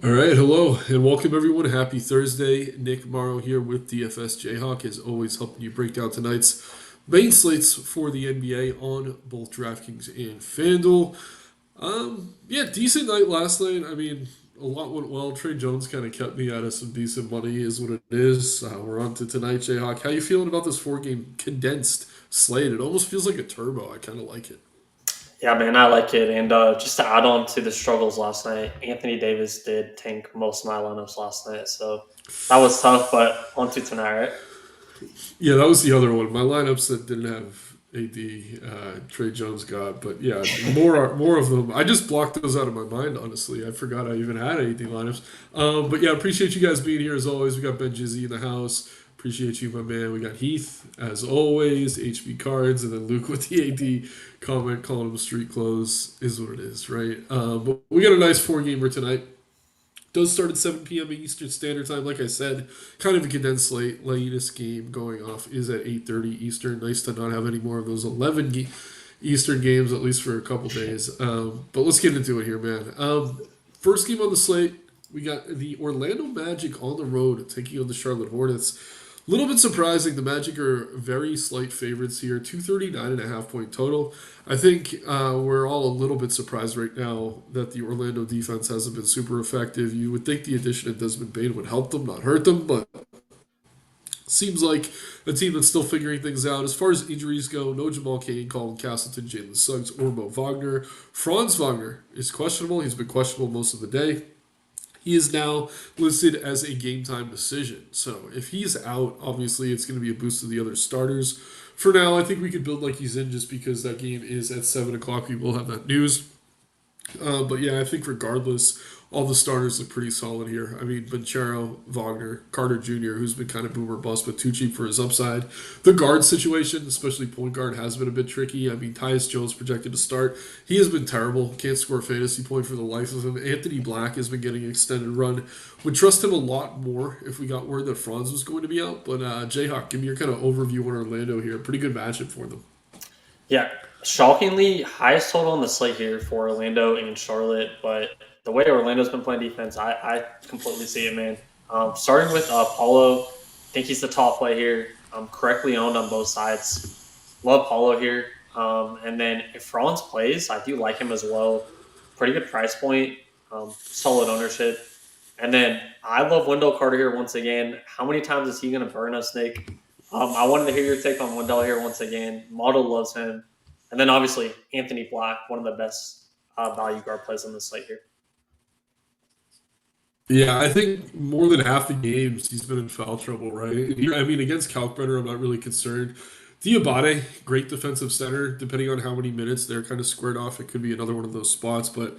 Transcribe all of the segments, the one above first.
All right, hello and welcome everyone. Happy Thursday. Nick Marro here with DFS Jayhawk, as always, helping you break down tonight's main slates for the NBA on both DraftKings and FanDuel. Yeah, decent night last night. I mean, a lot went well. Trey Jones kind of kept me out of some decent money, is what it is. We're on to tonight, Jayhawk. How you feeling about this four-game condensed slate? It almost feels like a turbo. I kind of like it. Yeah, man, I like it. And just to add on to the struggles last night, Anthony Davis did tank most of my lineups last night. So that was tough, but on to tonight, right? Yeah, that was the other one. My lineups that didn't have AD, Trey Jones got, but yeah, more of them. I just blocked those out of my mind. Honestly, I forgot I even had AD lineups. But yeah, appreciate you guys being here as always. We got Ben Jizzy in the house. Appreciate you, my man. We got Heath as always, HB cards, and then Luke with the AD comment calling them street clothes is what it is, right? But we got a nice four gamer tonight. Does start at 7 p.m. Eastern Standard Time. Like I said, kind of a condensed slate. Latest game going off is at 8:30 Eastern. Nice to not have any more of those 11 Eastern games, at least for a couple days. But let's get into it here, man. First game on the slate, we got the Orlando Magic on the road taking on the Charlotte Hornets. A little bit surprising. The Magic are very slight favorites here, 239.5 point total. I think we're all a little bit surprised right now that the Orlando defense hasn't been super effective. You would think the addition of Desmond Bain would help them, not hurt them, but seems like a team that's still figuring things out. As far as injuries go, no Jamal Cain, Colin Castleton, Jalen Suggs, or Mo Wagner. Franz Wagner is questionable. He's been questionable most of the day. He is now listed as a game time decision. So if he's out, obviously it's going to be a boost to the other starters. For now, I think we could build like he's in just because that game is at 7 o'clock. We will have that news. But yeah, I think regardless, all the starters look pretty solid here. I mean, Banchero, Wagner, Carter Jr., who's been kind of boomer bust, but too cheap for his upside. The guard situation, especially point guard, has been a bit tricky. I mean, Tyus Jones projected to start. He has been terrible. Can't score a fantasy point for the life of him. Anthony Black has been getting an extended run. Would trust him a lot more if we got word that Franz was going to be out. But Jayhawk, give me your kind of overview on Orlando here. Pretty good matchup for them. Yeah, shockingly, highest total on the slate here for Orlando and Charlotte. But the way Orlando's been playing defense, I completely see it, man. Starting with Paulo, I think he's the top play here. Correctly owned on both sides. Love Paulo here. And then if Franz plays, I do like him as well. Pretty good price point, solid ownership. And then I love Wendell Carter here once again. How many times is he going to burn us, Nick? I wanted to hear your take on Wendell here once again. Model loves him. And then obviously Anthony Black, one of the best value guard plays on the slate here. Yeah, I think more than half the games he's been in foul trouble, right? I mean, against Kalkbrenner, I'm not really concerned. Diabate, great defensive center. Depending on how many minutes they're kind of squared off, it could be another one of those spots. But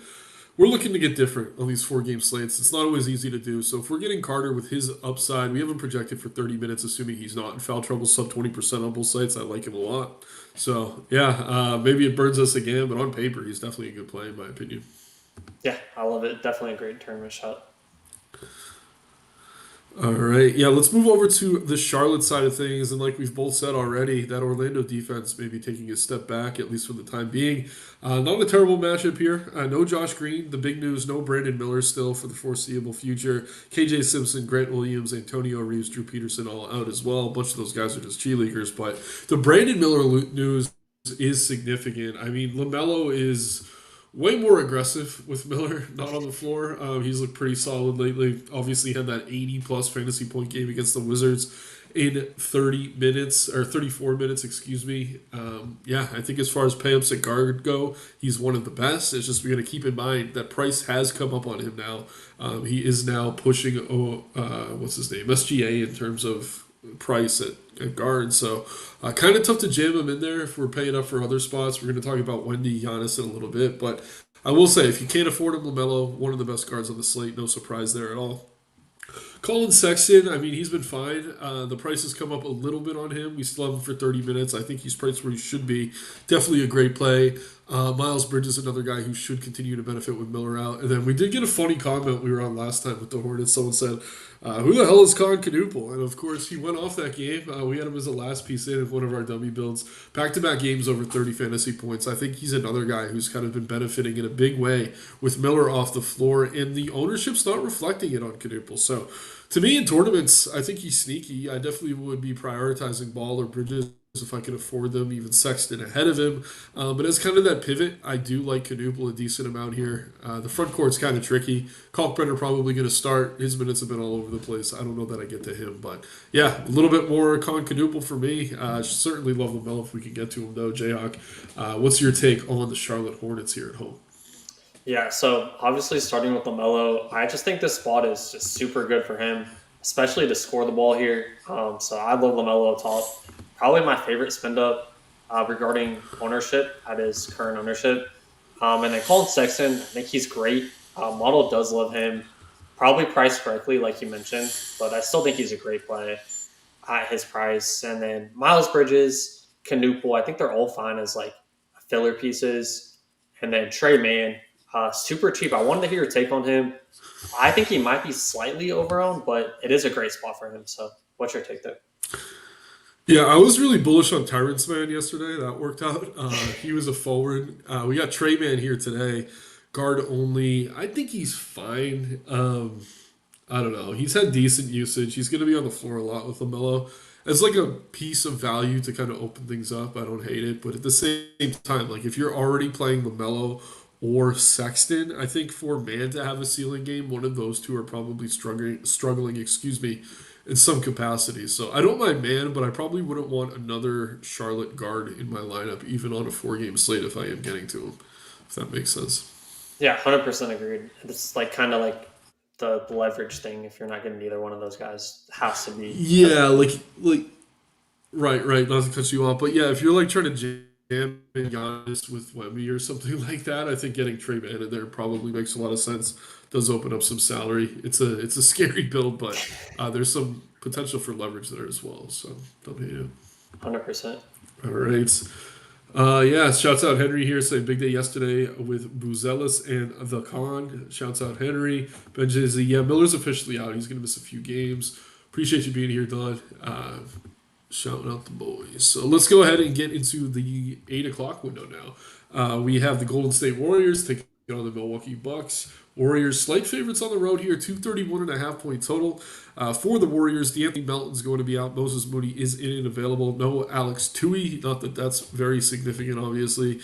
we're looking to get different on these four game slates. It's not always easy to do. So if we're getting Carter with his upside, we have him projected for 30 minutes, assuming he's not in foul trouble, sub 20% on both sites. I like him a lot. So yeah, maybe it burns us again, but on paper, he's definitely a good play in my opinion. Yeah, I love it. Definitely a great tournament shot. All right. Yeah, let's move over to the Charlotte side of things. And like we've both said already, that Orlando defense may be taking a step back, at least for the time being. Not a terrible matchup here. No Josh Green. The big news, no Brandon Miller still for the foreseeable future. KJ Simpson, Grant Williams, Antonio Reeves, Drew Peterson all out as well. A bunch of those guys are just cheerleaders. But the Brandon Miller news is significant. I mean, LaMelo is way more aggressive with Miller not on the floor. He's looked pretty solid lately. Obviously, had that 80 plus fantasy point game against the Wizards in 30 minutes or 34 minutes, excuse me. Yeah, I think as far as pay ups at guard go, he's one of the best. It's just we got to keep in mind that price has come up on him now. He is now pushing what's his name, SGA in terms of price at guard. So kind of tough to jam him in there if we're paying up for other spots. We're going to talk about Wendy Giannis in a little bit, but I will say if you can't afford him, Lamelo, one of the best guards on the slate. No surprise there at all. Colin Sexton, I mean, he's been fine. The price has come up a little bit on him. We still have him for 30 minutes. I think he's priced where he should be. Definitely a great play. Miles Bridges, another guy who should continue to benefit with Miller out. And then we did get a funny comment we were on last time with the Hornets. Someone said, "Who the hell is Con Canuple?" And of course, he went off that game. We had him as the last piece in of one of our dummy builds. Back-to-back games over 30 fantasy points. I think he's another guy who's kind of been benefiting in a big way with Miller off the floor, and the ownership's not reflecting it on Canuple. So, to me, in tournaments, I think he's sneaky. I definitely would be prioritizing Ball or Bridges if I can afford them, even Sexton ahead of him. But as kind of that pivot, I do like Canuple a decent amount here. The front court's kind of tricky. Kalkbrenner probably going to start. His minutes have been all over the place. I don't know that I get to him. But yeah, a little bit more Con Canuple for me. Certainly love LaMelo if we can get to him, though. Jayhawk, what's your take on the Charlotte Hornets here at home? Yeah, so obviously starting with LaMelo, I just think this spot is just super good for him, especially to score the ball here. So I love LaMelo top. Probably my favorite spend up regarding ownership at his current ownership. And then Colin Sexton, I think he's great. Model does love him. Probably priced correctly, like you mentioned, but I still think he's a great play at his price. And then Miles Bridges, Canuple, I think they're all fine as like filler pieces. And then Trey Mann, super cheap. I wanted to hear your take on him. I think he might be slightly overowned, but it is a great spot for him. So, what's your take there? Yeah, I was really bullish on Tyrants Man yesterday. That worked out. He was a forward. We got Trey Man here today, guard only. I think he's fine. I don't know. He's had decent usage. He's going to be on the floor a lot with LaMelo. It's like a piece of value to kind of open things up. I don't hate it, but at the same time, like if you're already playing LaMelo or Sexton, I think for Man to have a ceiling game, one of those two are probably struggling. Excuse me, in some capacity. So I don't mind Man, but I probably wouldn't want another Charlotte guard in my lineup, even on a 4 game slate if I am getting to him. If that makes sense. Yeah, 100% agreed. It's like kind of like the leverage thing. If you're not getting either one of those guys, it has to be because of Yeah, that. like right. Not to cut you off, but yeah, if you're like trying to jam in Giannis with Wemby or something like that, I think getting Trey Man in there probably makes a lot of sense. Does open up some salary. It's a scary build, but there's some potential for leverage there as well. So don't hate it. 100%. All right. Yeah, shouts out Henry here saying big day yesterday with Buzelis and the Con. Shouts out Henry. Ben Jay-Z, yeah, Miller's officially out. He's going to miss a few games. Appreciate you being here, Don. Shouting out the boys. So let's go ahead and get into the 8 o'clock window now. We have the Golden State Warriors taking on the Milwaukee Bucks. Warriors slight favorites on the road here, 231.5 point total. For the Warriors, D'Anthony Melton's going to be out. Moses Moody is in and available. No Alex Tui. Not that that's very significant, obviously.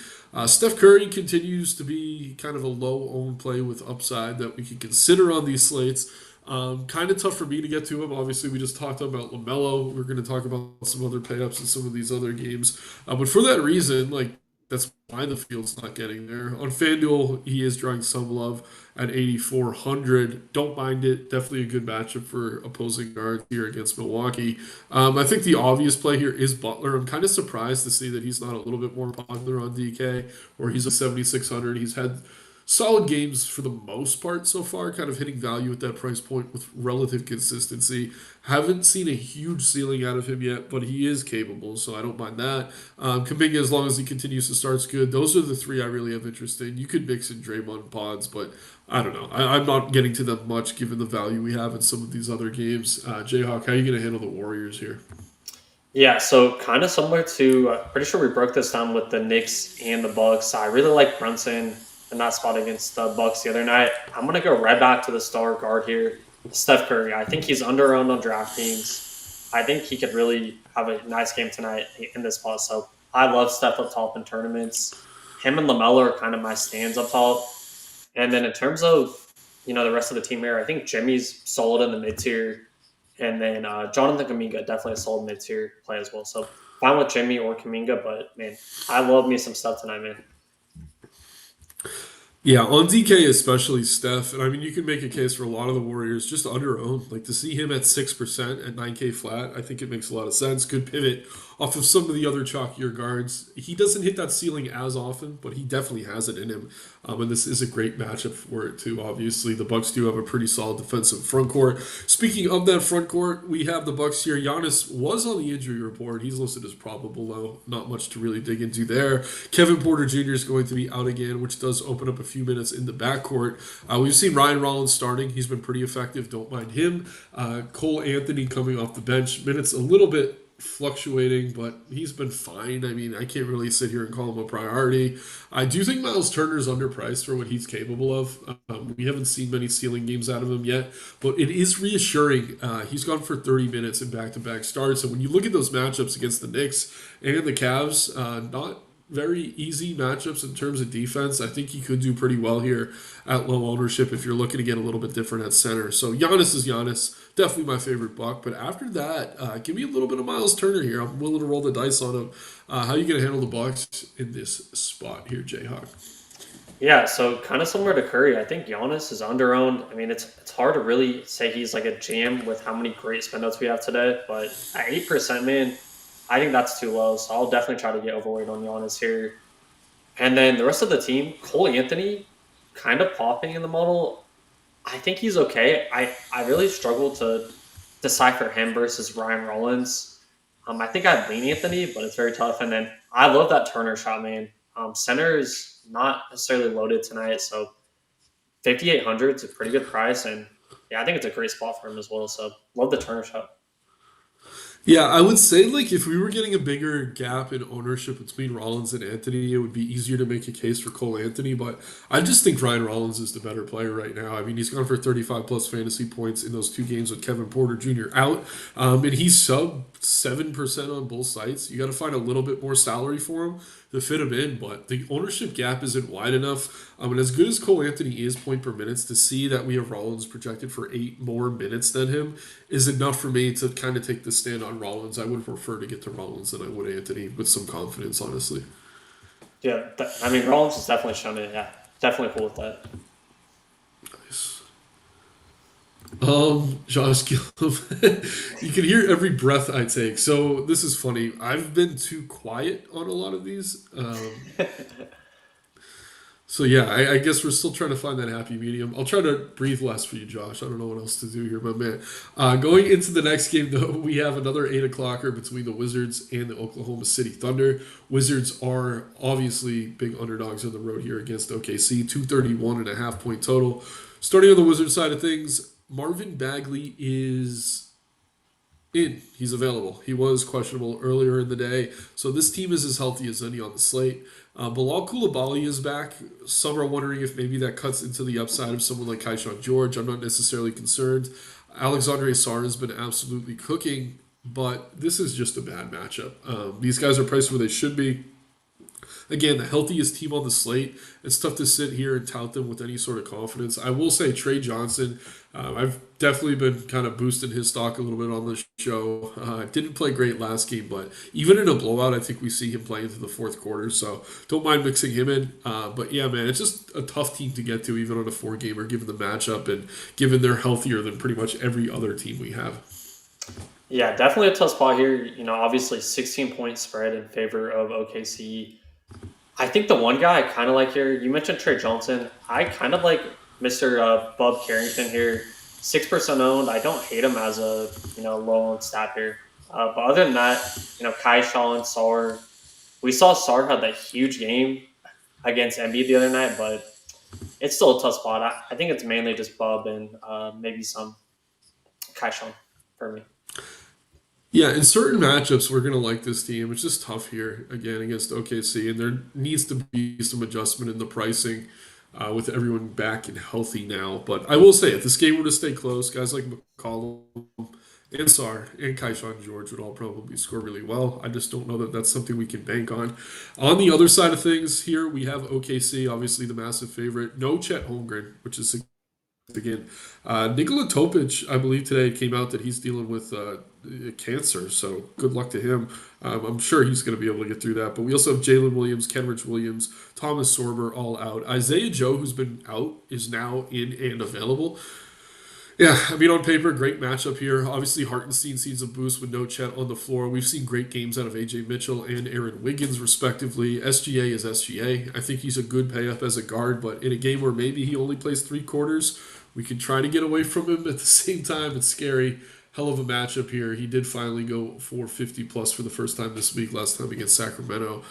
Steph Curry continues to be kind of a low-owned play with upside that we can consider on these slates. Kind of tough for me to get to him. Obviously, we just talked about LaMelo. We're going to talk about some other payups in some of these other games. But for that reason, like that's why the field's not getting there. On FanDuel, he is drawing some love at 8,400. Don't mind it. Definitely a good matchup for opposing guards here against Milwaukee. I think the obvious play here is Butler. I'm kind of surprised to see that he's not a little bit more popular on DK, or he's a 7,600. He's had solid games for the most part so far, kind of hitting value at that price point with relative consistency. Haven't seen a huge ceiling out of him yet, but he is capable, so I don't mind that. Kuminga, as long as he continues to start, is good. Those are the three I really have interest in. You could mix in Draymond Pods, but I don't know. I'm not getting to them much given the value we have in some of these other games. Jayhawk, how are you going to handle the Warriors here? Yeah, so kind of similar to, pretty sure we broke this down with the Knicks and the Bucks. I really like Brunson in that spot against the Bucks the other night. I'm gonna go right back to the star guard here, Steph Curry. I think he's under-owned on DraftKings. I think he could really have a nice game tonight in this spot. So I love Steph up top in tournaments. Him and LaMelo are kind of my stands up top. And then in terms of the rest of the team here, I think Jimmy's solid in the mid tier, and then Jonathan Kuminga definitely a solid mid tier play as well. So fine with Jimmy or Kuminga, but man, I love me some stuff tonight, man. Yeah, on DK especially Steph, and I mean you can make a case for a lot of the Warriors just under owned. Like to see him at 6% at 9K flat, I think it makes a lot of sense. Good pivot off of some of the other chalkier guards. He doesn't hit that ceiling as often, but he definitely has it in him. And this is a great matchup for it too. Obviously, the Bucks do have a pretty solid defensive front court. Speaking of that front court, we have the Bucks here. Giannis was on the injury report. He's listed as probable, though. Not much to really dig into there. Kevin Porter Jr. is going to be out again, which does open up a few minutes in the backcourt. We've seen Ryan Rollins starting. He's been pretty effective. Don't mind him. Cole Anthony coming off the bench. Minutes a little bit fluctuating, but he's been fine. I mean, I can't really sit here and call him a priority. I do think Miles Turner's underpriced for what he's capable of. We haven't seen many ceiling games out of him yet, but it is reassuring. He's gone for 30 minutes in back-to-back starts, and when you look at those matchups against the Knicks and the Cavs, not very easy matchups in terms of defense. I think he could do pretty well here at low ownership if you're looking to get a little bit different at center. So Giannis is Giannis. Definitely my favorite Buck. But after that, give me a little bit of Miles Turner here. I'm willing to roll the dice on him. How are you going to handle the Bucks in this spot here, Jayhawk? Yeah, so kind of similar to Curry, I think Giannis is underowned. I mean, it's hard to really say he's like a jam with how many great spin-outs we have today, but at 8%, man, I think that's too low. So I'll definitely try to get overweight on Giannis here. And then the rest of the team, Cole Anthony, kind of popping in the model. I think he's okay. I really struggle to decipher him versus Ryan Rollins. I think I'd lean Anthony, but it's very tough. And then I love that Turner shot, man. Center is not necessarily loaded tonight, so 5,800 is a pretty good price. And yeah, I think it's a great spot for him as well. So love the Turner shot. Yeah, I would say like if we were getting a bigger gap in ownership between Rollins and Anthony, it would be easier to make a case for Cole Anthony. But I just think Ryan Rollins is the better player right now. I mean, he's gone for 35 plus fantasy points in those two games with Kevin Porter Jr. out, and he's sub 7% on both sites. You got to find a little bit more salary for him to fit him in, but the ownership gap isn't wide enough. And as good as Cole Anthony is point per minutes, to see that we have Rollins projected for 8 more minutes than him is enough for me to kind of take the stand on Rollins. I would prefer to get to Rollins than I would Anthony with some confidence, honestly. Yeah, I mean, Rollins has definitely shown it. Yeah, definitely cool with that. Nice. Josh Gillum, you can hear every breath I take. So this is funny. I've been too quiet on a lot of these. So yeah, I guess we're still trying to find that happy medium. I'll try to breathe less for you, Josh. I don't know what else to do here, my man. Going into the next game, though, we have another 8 o'clocker between the Wizards and the Oklahoma City Thunder. Wizards are obviously big underdogs on the road here against OKC, 231.5 point total. Starting on the Wizards side of things, Marvin Bagley is in. He's available. He was questionable earlier in the day, so this team is as healthy as any on the slate. Bilal Coulibaly is back. Some are wondering if maybe that cuts into the upside of someone like Kaishan George. I'm not necessarily concerned. Alexandre Sarr has been absolutely cooking, but this is just a bad matchup. These guys are priced where they should be. Again, the healthiest team on the slate. It's tough to sit here and tout them with any sort of confidence. I will say Trey Johnson, I've definitely been kind of boosting his stock a little bit on the show. Didn't play great last game, but even in a blowout, I think we see him play into the fourth quarter. So don't mind mixing him in. But yeah, man, it's just a tough team to get to, even on a 4-gamer, given the matchup and given they're healthier than pretty much every other team we have. Yeah, definitely a tough spot here. You know, obviously 16-point spread in favor of OKC. I think the one guy I kind of like here, you mentioned Trey Johnson. I kind of like Mr. Bub Carrington here. 6% owned. I don't hate him as a, low owned stat here. But other than that, Kai Shaw and Sarr. We saw Sarr had that huge game against Embiid the other night, but it's still a tough spot. I think it's mainly just Bub and maybe some Kai Shaw for me. Yeah, in certain matchups, we're going to like this team. It's just tough here, again, against OKC, and there needs to be some adjustment in the pricing with everyone back and healthy now. But I will say, if this game were to stay close, guys like McCollum and Sarr and Kaishan George would all probably score really well. I just don't know that that's something we can bank on. On the other side of things here, we have OKC, obviously the massive favorite. No Chet Holmgren, which is again. Nikola Topic, I believe today came out that he's dealing with cancer. So good luck to him. I'm sure he's going to be able to get through that. But we also have Jalen Williams, Kenrich Williams, Thomas Sorber all out. Isaiah Joe, who's been out, is now in and available. Yeah, I mean, on paper, great matchup here. Obviously, Hartenstein sees a boost with no Chet on the floor. We've seen great games out of AJ Mitchell and Aaron Wiggins, respectively. SGA is SGA. I think he's a good pay up as a guard, but in a game where maybe he only plays 3 quarters, we can try to get away from him. At the same time, it's scary. Hell of a matchup here. He did finally go for 50 plus for the first time this week, last time against Sacramento.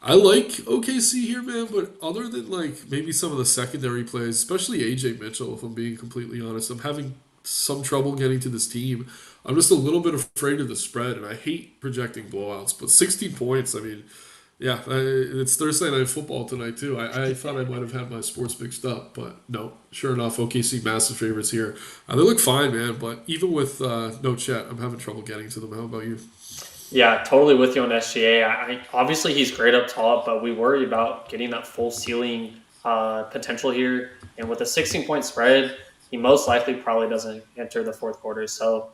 I like OKC here, man, but other than like maybe some of the secondary plays, especially AJ Mitchell, if I'm being completely honest, I'm having some trouble getting to this team. I'm just a little bit afraid of the spread, and I hate projecting blowouts. But 16 points, I mean, yeah, it's Thursday night football tonight too. I thought I might have had my sports mixed up, but no. Sure enough, OKC massive favorites here. They look fine, man, but even with no Chet, I'm having trouble getting to them. How about you? Yeah, totally with you on SGA. Obviously he's great up top, but we worry about getting that full ceiling potential here. And with a 16-point spread, he most likely probably doesn't enter the fourth quarter. So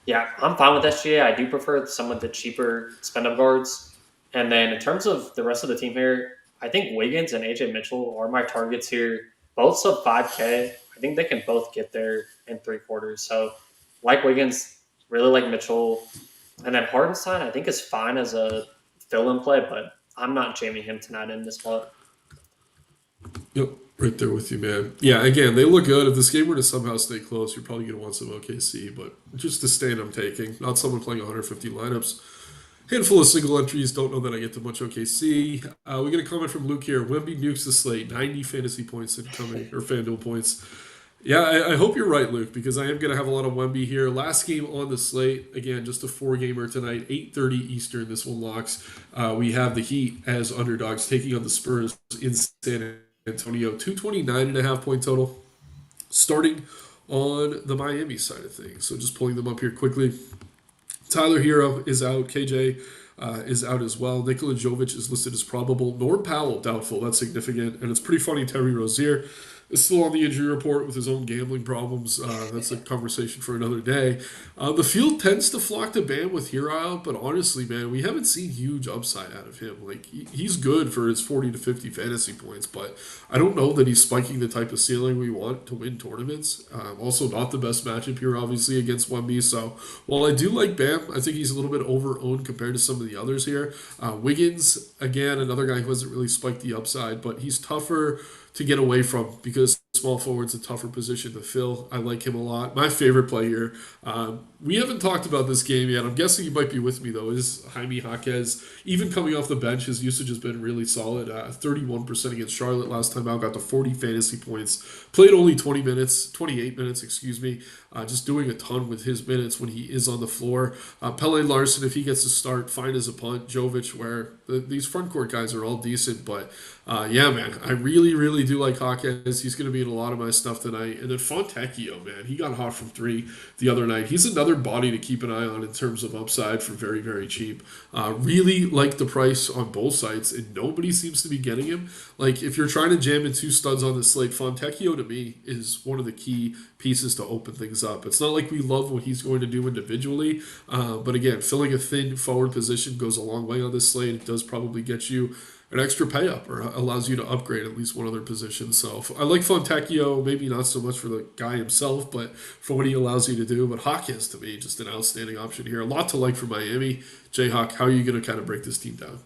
yeah, I'm fine with SGA. I do prefer some of the cheaper spend up guards. And then in terms of the rest of the team here, I think Wiggins and AJ Mitchell are my targets here. Both sub 5K. I think they can both get there in 3 quarters. So like Wiggins, really like Mitchell. And then Hardenstein, I think, is fine as a fill-in play, but I'm not jamming him tonight in this spot. Yep, right there with you, man. Yeah, again, they look good. If this game were to somehow stay close, you're probably going to want some OKC, but just the stand I'm taking, not someone playing 150 lineups. Handful of single entries. Don't know that I get to much OKC. We get a comment from Luke here. Wemby nukes the slate. 90 fantasy points incoming, or FanDuel points. Yeah, I hope you're right, Luke, because I am going to have a lot of Wemby here. Last game on the slate, again, just a 4-gamer tonight, 8:30 Eastern. This one locks. We have the Heat as underdogs taking on the Spurs in San Antonio. 229.5 point total. Starting on the Miami side of things. So just pulling them up here quickly. Tyler Hero is out. KJ is out as well. Nikola Jovic is listed as probable. Norm Powell, doubtful. That's significant. And it's pretty funny. Terry Rozier is still on the injury report with his own gambling problems. That's a conversation for another day. The field tends to flock to Bam with Hero out, but honestly, man, we haven't seen huge upside out of him. Like he's good for his 40 to 50 fantasy points, but I don't know that he's spiking the type of ceiling we want to win tournaments. Also, not the best matchup here, obviously, against Wemby. So while I do like Bam, I think he's a little bit over-owned compared to some of the others here. Wiggins, again, another guy who hasn't really spiked the upside, but he's tougher to get away from because small forward's a tougher position to fill. I like him a lot. My favorite play here. We haven't talked about this game yet. I'm guessing you might be with me though. Is Jaime Jaquez. Even coming off the bench, his usage has been really solid. 31% against Charlotte last time out. Got to 40 fantasy points. Played only 28 minutes, excuse me. Just doing a ton with his minutes when he is on the floor. Pele Larson, if he gets to start, fine as a punt. Jovic, where these front court guys are all decent, but yeah, man, I really, really do like Hawkins. He's going to be in a lot of my stuff tonight. And then Fontecchio, man, he got hot from 3 the other night. He's another body to keep an eye on in terms of upside for very, very cheap. Really like the price on both sides, and nobody seems to be getting him. Like, if you're trying to jam in 2 studs on the slate, Fontecchio to me is one of the key pieces to open things up. It's not like we love what he's going to do individually, but again, filling a thin forward position goes a long way on this slate. It does probably get you an extra pay up or allows you to upgrade at least one other position. So I like Fontecchio, maybe not so much for the guy himself, but for what he allows you to do. But Hawkins, to me, just an outstanding option here. A lot to like for Miami. Jayhawk, how are you going to kind of break this team down?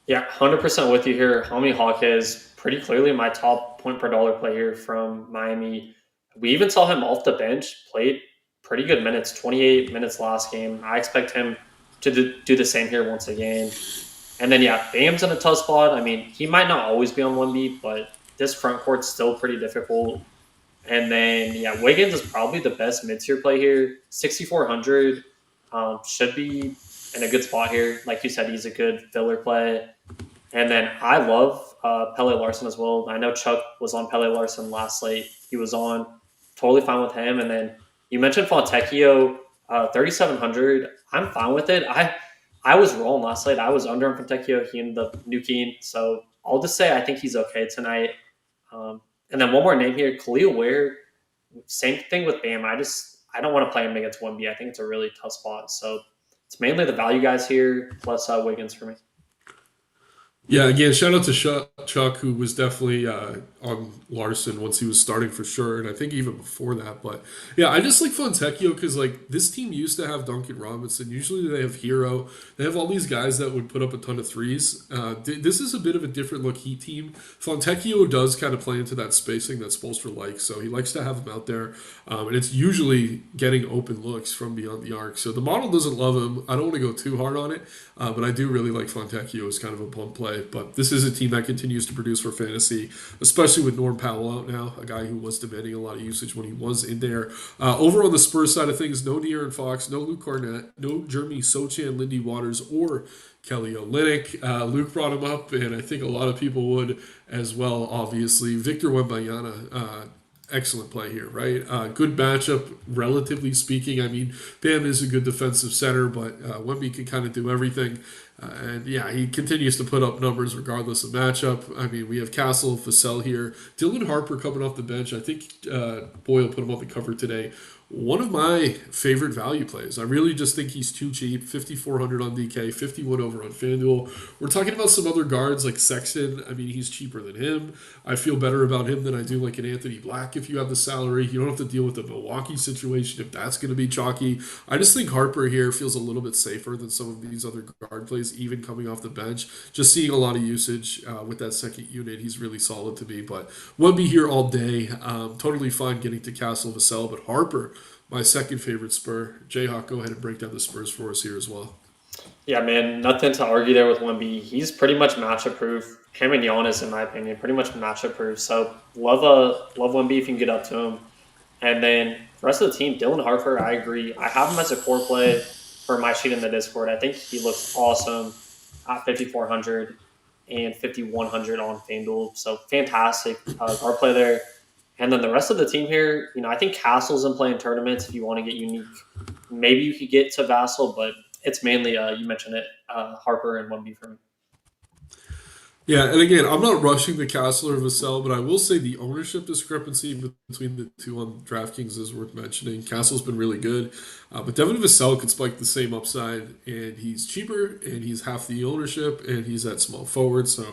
Yeah, 100% with you here. Homie Hawk is pretty clearly my top point per dollar player from Miami. We even saw him off the bench, played pretty good minutes, 28 minutes last game. I expect him to do the same here once again. And then, yeah, Bam's in a tough spot. I mean, he might not always be on 1B, but this front court's still pretty difficult. And then, yeah, Wiggins is probably the best mid-tier play here. 6,400 should be in a good spot here. Like you said, he's a good filler play. And then I love Pele Larson as well. I know Chuck was on Pele Larson last slate. He was on. Totally fine with him. And then you mentioned Fontecchio, 3,700. I'm fine with it. I was wrong last night. I was under on Fontecchio. He ended up nuking. So I'll just say I think he's okay tonight. And then one more name here, Khalil Ware. Same thing with Bam. I don't want to play him against Wemby. I think it's a really tough spot. So it's mainly the value guys here plus Wiggins for me. Yeah, again, shout out to Chuck, who was definitely on Larson once he was starting for sure, and I think even before that. But yeah, I just like Fontecchio because like this team used to have Duncan Robinson. Usually they have Hero. They have all these guys that would put up a ton of threes. This is a bit of a different look Heat team. Fontecchio does kind of play into that spacing that Spoelstra likes, so he likes to have him out there, and it's usually getting open looks from beyond the arc. So the model doesn't love him. I don't want to go too hard on it, but I do really like Fontecchio as kind of a pump play. But this is a team that continues to produce for fantasy, especially with Norm Powell out now, a guy who was demanding a lot of usage when he was in there. Over on the Spurs side of things, no De'Aaron Fox, no Luke Cornett, no Jeremy Sochan, Lindy Waters, or Kelly Olynyk. Luke brought him up, and I think a lot of people would as well, obviously. Victor Wembanyama, excellent play here, right? Good matchup, relatively speaking. I mean, Bam is a good defensive center, but Wemby can kind of do everything. And yeah, he continues to put up numbers regardless of matchup. I mean, we have Castle, Vassell here. Dylan Harper coming off the bench. I think Boyle put him on the cover today. One of my favorite value plays. I really just think he's too cheap. 5,400 on DK, 51 over on FanDuel. We're talking about some other guards like Sexton. I mean, he's cheaper than him. I feel better about him than I do like an Anthony Black if you have the salary. You don't have to deal with the Milwaukee situation if that's going to be chalky. I just think Harper here feels a little bit safer than some of these other guard plays, even coming off the bench. Just seeing a lot of usage with that second unit, he's really solid to me. But Wemby here all day. Totally fine getting to Castle Vassell, but Harper, my second favorite Spur. Jayhawk, go ahead and break down the Spurs for us here as well. Yeah, man, nothing to argue there with Wemby. He's pretty much matchup proof. Him and Giannis, in my opinion, pretty much matchup proof. So love Wemby if you can get up to him. And then the rest of the team, Dylan Harper, I agree. I have him as a core play for my sheet in the Discord. I think he looks awesome at 5,400 and 5,100 on FanDuel. So fantastic guard play there. And then the rest of the team here, I think Castle's in playing tournaments if you want to get unique. Maybe you could get to Vassell, but it's mainly, you mentioned it, Harper and Wemby for me. Yeah, and again, I'm not rushing the Castle or Vassell, but I will say the ownership discrepancy between the two on DraftKings is worth mentioning. Castle's been really good, but Devin Vassell could spike the same upside, and he's cheaper, and he's half the ownership, and he's at small forward, so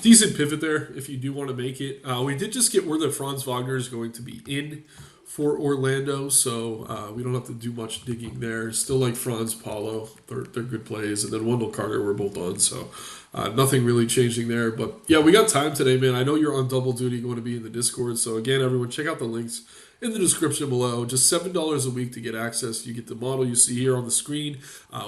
decent pivot there if you do want to make it. We did just get word that Franz Wagner is going to be in for Orlando, so we don't have to do much digging there. Still like Franz, Paulo, they're good plays, and then Wendell Carter we're both on, so nothing really changing there. But yeah, we got time today, man. I know you're on double duty going to be in the Discord, so again, everyone, check out the links in the description below. Just $7 a week to get access. You get the model you see here on the screen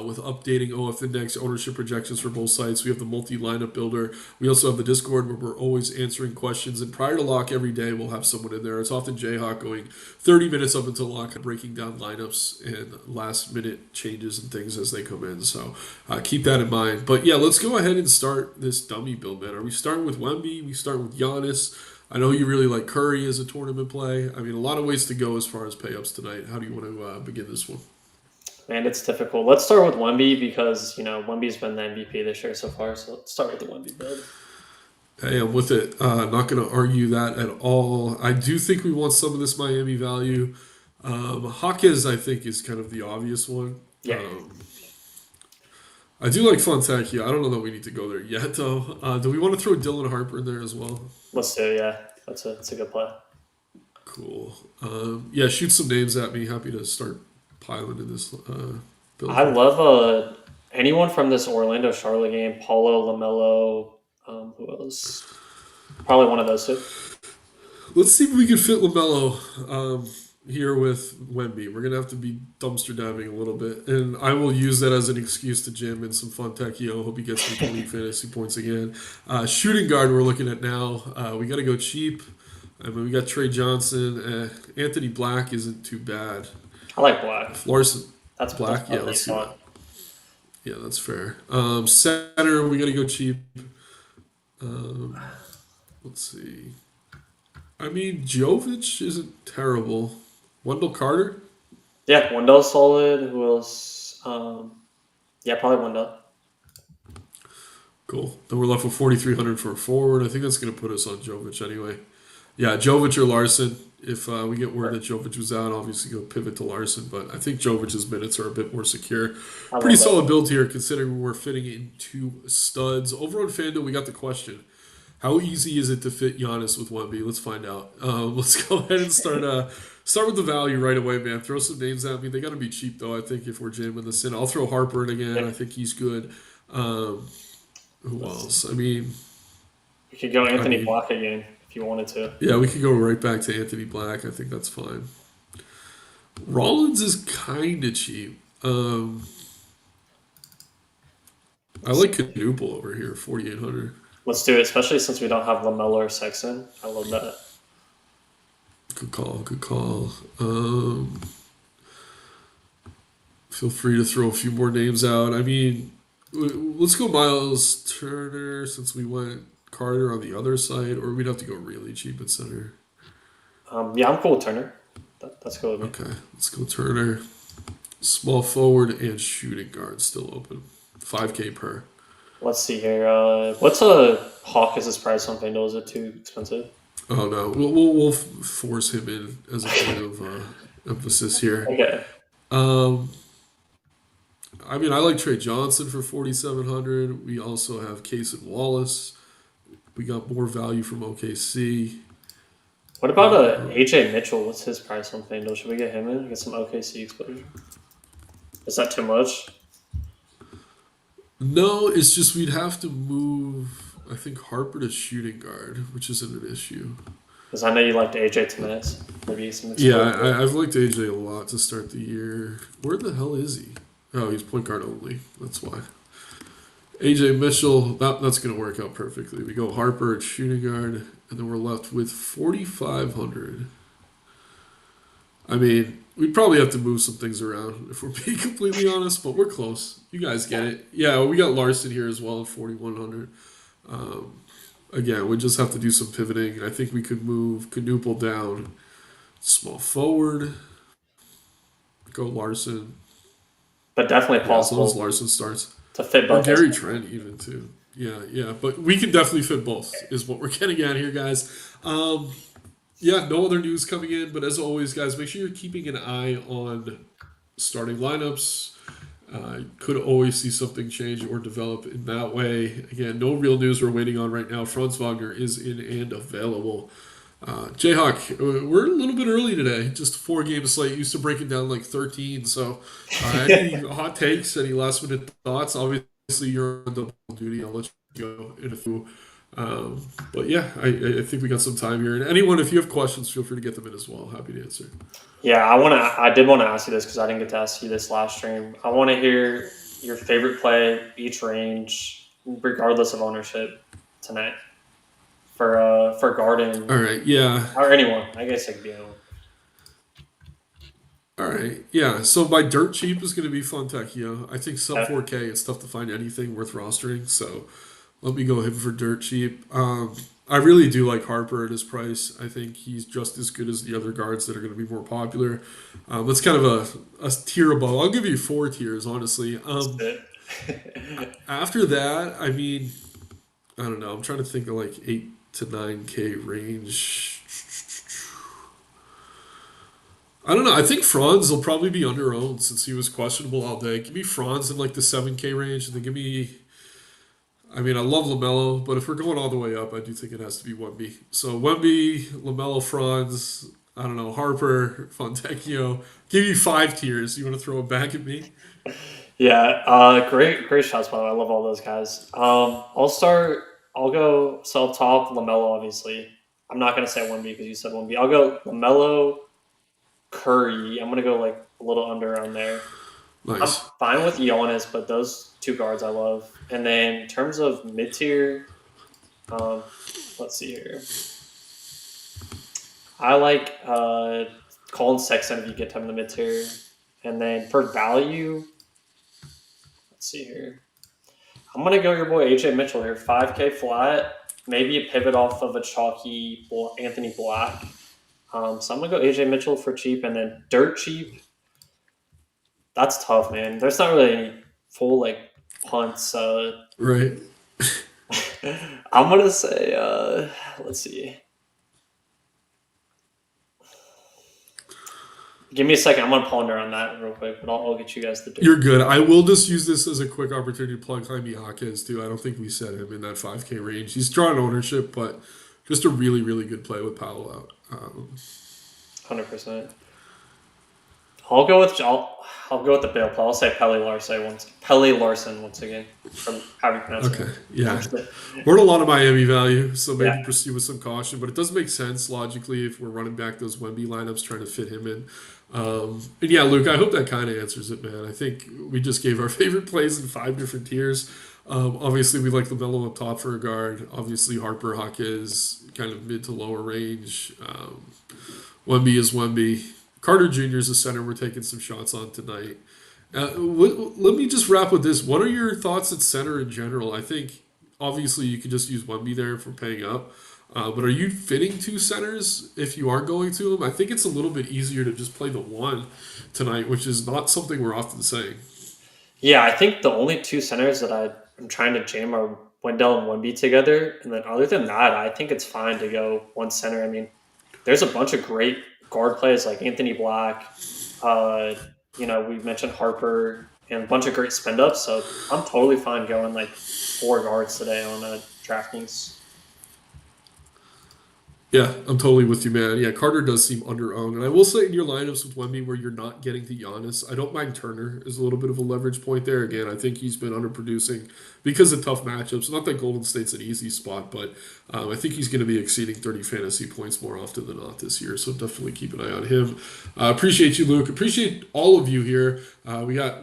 with updating OF Index ownership projections for both sites. We have the multi-lineup builder. We also have the Discord where we're always answering questions. And prior to lock every day, we'll have someone in there. It's often Jayhawk going 30 minutes up until lock and breaking down lineups and last-minute changes and things as they come in. So keep that in mind. But yeah, let's go ahead and start this dummy build, man. Are we starting with Wemby? We start with Giannis? I know you really like Curry as a tournament play. I mean, a lot of ways to go as far as pay-ups tonight. How do you want to begin this one? Man, it's difficult. Let's start with Wemby because, Wemby's been the MVP this year so far. So let's start with the Wemby build. Hey, I'm with it. Not going to argue that at all. I do think we want some of this Miami value. Hawkes, I think, is kind of the obvious one. Yeah. I do like Fontecchio. I don't know that we need to go there yet, though. Do we want to throw Dylan Harper in there as well? Let's do it, yeah. That's a good play. Cool. Yeah, shoot some names at me. Happy to start piling in this build. I love anyone from this Orlando-Charlotte game. Paulo, LaMelo, who else? Probably one of those two. Let's see if we can fit LaMelo here with Wemby. We're going to have to be dumpster diving a little bit. And I will use that as an excuse to jam in some Fontecchio. Hope he gets some 20 fantasy points again. Shooting guard we're looking at now. We got to go cheap. I mean, we got Trey Johnson. Anthony Black isn't too bad. I like Black. Larson. That's Black. Yeah, let's see that. Yeah, that's fair. Center, we got to go cheap. Let's see. I mean, Jovic isn't terrible. Wendell Carter? Yeah, Wendell's solid. Who else? Yeah, probably Wendell. Cool. Then we're left with 4,300 for a forward. I think that's going to put us on Jovic anyway. Yeah, Jovic or Larson. If we get word Or- that Jovic was out, obviously go pivot to Larson. But I think Jovic's minutes are a bit more secure. I Pretty love that. solid build here considering we're fitting in two studs. Over on FanDuel, we got the question: how easy is it to fit Giannis with Wemby? Let's find out. Let's go ahead and start with the value right away, man. Throw some names at me. They got to be cheap though. I think if we're jamming this in, I'll throw Harper in again. I Yep. think he's good. Um, who Let's see. else? You could go I Anthony mean, Black again if you wanted to. yeah, we could go right back to Anthony Black. I think that's fine. Rollins is kind of cheap. I Let's like see. Canuple over here, 4,800. Let's do it, especially since we don't have LaMelo or Sexton. I love that. Good call, good call. Feel free to throw a few more names out. Let's go Miles Turner since we went Carter on the other side, or we'd have to go really cheap at center. Yeah, I'm cool with Turner. That's cool with me. Okay, let's go Turner. Small forward and shooting guard still open. 5K per. Let's see here. What's a Hawkins' price on FanDuel? Is it too expensive? Oh no, we'll force him in as a point of emphasis here. Okay. Um, I like Trey Johnson for 4,700. We also have Case and Wallace. We got more value from OKC. What about AJ Mitchell? What's his price on FanDuel? Should we get him in? Get some OKC exposure? Is that too much? No, it's just we'd have to move. I think Harper to shooting guard, which isn't an issue. Because I know you liked AJ tonight. Maybe some Yeah, exposure. I've liked AJ a lot to start the year. Where the hell is he? Oh, he's point guard only. That's why. AJ Mitchell, that's going to work out perfectly. We go Harper at shooting guard, and then we're left with 4,500. We'd probably have to move some things around if we're being completely honest, but we're close. You guys get it. Yeah, we got Larson here as well at 4,100. Um, Again, we just have to do some pivoting. I think we could move Canuple down, small forward, go Larson. But definitely Yeah, as long as possible Larson starts. to fit Or both those. Gary Trent even too. Yeah, yeah. But we can definitely fit both, is what we're getting at here, guys. Um, yeah, no other news coming in, but as always, guys, make sure you're keeping an eye on starting lineups. Could always see something change or develop in that way. Again, no real news we're waiting on right now. Franz Wagner is in and available. Jayhawk, we're a little bit early today. Just a 4 game slate. Used to break it down like 13. So, any hot takes, any last minute thoughts? Obviously, you're on double duty. I'll let you go in a few. But yeah, I think we got some time here. And anyone, if you have questions, feel free to get them in as well. Happy to answer. Yeah, I did want to ask you this because I didn't get to ask you this last stream. I want to hear your favorite play, each range, regardless of ownership tonight for All Garden right. Yeah. or anyone. I guess it could be anyone. All right. Yeah. So my dirt cheap is going to be Fontecchio. I think sub Okay. 4K, it's tough to find anything worth rostering. So let me go him for dirt cheap. I really do like Harper at his price. I think he's just as good as the other guards that are going to be more popular. That's kind of a tier above. I'll give you 4 tiers, honestly. That's it. After that, I don't know. I'm trying to think of like 8 to 9K range. I don't know. I think Franz will probably be under owned since he was questionable all day. Give me Franz in like the 7K range, and then give me. I love Lamelo, but if we're going all the way up, I do think it has to be Wemby. So Wemby, Lamelo, Franz. I don't know, Harper, Fontecchio. Give you 5 tiers. You want to throw it back at me? Yeah, great shots, by the way. I love all those guys. I'll start. I'll go sell top Lamelo. Obviously, I'm not gonna say 1B because you said 1B. I'll go Lamelo, Curry. I'm gonna go like a little under on there. I'm Nice. fine with Giannis, but those two guards I love. And then in terms of mid tier, um, let's see here. I like Colin Sexton if you get him in the mid tier. And then for value, let's see here. I'm gonna go your boy AJ Mitchell here, 5K flat, maybe a pivot off of a chalky Anthony Black. So I'm gonna go AJ Mitchell for cheap, and then dirt cheap. That's tough, man. There's not really any full like punts. Right. I'm gonna say, let's see. Give me a second. I'm gonna ponder on that real quick, but I'll get you guys the dude. You're good. I will just use this as a quick opportunity to plug Jaime Jaquez too. I don't think we set him in that 5K range. He's drawing ownership, but just a really, really good play with Powell out. 100%. I'll go with the Bill. I'll say Pele Larson once again. From how do you pronounce it? Okay, yeah. We're in a lot of Miami value, so maybe proceed with some caution. But it does make sense logically if we're running back those Wemby lineups, trying to fit him in. And yeah, Luke, I hope that kind of answers it, man. I think we just gave our favorite plays in 5 different tiers. Obviously, we like LaMelo up top for a guard. Obviously, Harper, Hawkins, kind of mid to lower range. Wemby is Wemby. Carter Jr. is a center we're taking some shots on tonight. Let me just wrap with this. What are your thoughts at center in general? I think, obviously, you could just use Wemby there for paying up. But are you fitting 2 centers if you are going to them? I think it's a little bit easier to just play the 1 tonight, which is not something we're often saying. Yeah, I think the only 2 centers that I'm trying to jam are Wendell and Wemby together. And then other than that, I think it's fine to go 1 center. I mean, there's a bunch of great guard plays like Anthony Black. We mentioned Harper and a bunch of great spend ups. So I'm totally fine going like 4 guards today on DraftKings. Yeah, I'm totally with you, man. Yeah, Carter does seem under-owned. And I will say in your lineups with Wemby where you're not getting to Giannis, I don't mind Turner as a little bit of a leverage point there. Again, I think he's been underproducing because of tough matchups. Not that Golden State's an easy spot, but I think he's going to be exceeding 30 fantasy points more often than not this year. So definitely keep an eye on him. Appreciate you, Luke. Appreciate all of you here. We got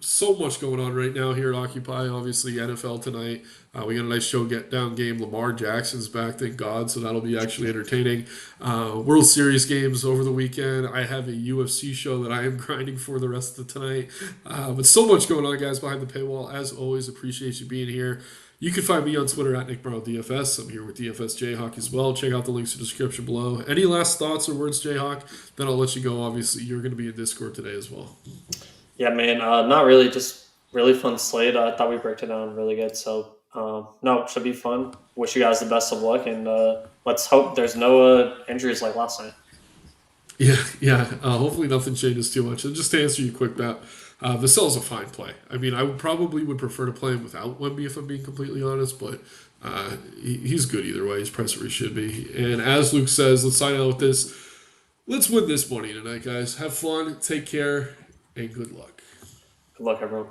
so much going on right now here at Occupy. Obviously, NFL tonight. We got a nice show get down game. Lamar Jackson's back, thank God, so that'll be actually entertaining. World Series games over the weekend. I have a UFC show that I am grinding for the rest of the tonight. But so much going on, guys, behind the paywall. As always, appreciate you being here. You can find me on Twitter at Nick Marro DFS. I'm here with DFS Jayhawk as well. Check out the links in the description below. Any last thoughts or words, Jayhawk? Then I'll let you go. Obviously, you're going to be in Discord today as well. Yeah, man. Not really. Just really fun slate. I thought we broke it down really good. So, no, it should be fun. Wish you guys the best of luck, and let's hope there's no injuries like last night. Yeah. Hopefully nothing changes too much. And just to answer you quick, Matt, Vassell's a fine play. I mean, I would prefer to play him without Wemby if I'm being completely honest, but he's good either way. He's priced where he should be. And as Luke says, let's sign out with this. Let's win this money tonight, guys. Have fun, take care, and good luck. Good luck, everyone.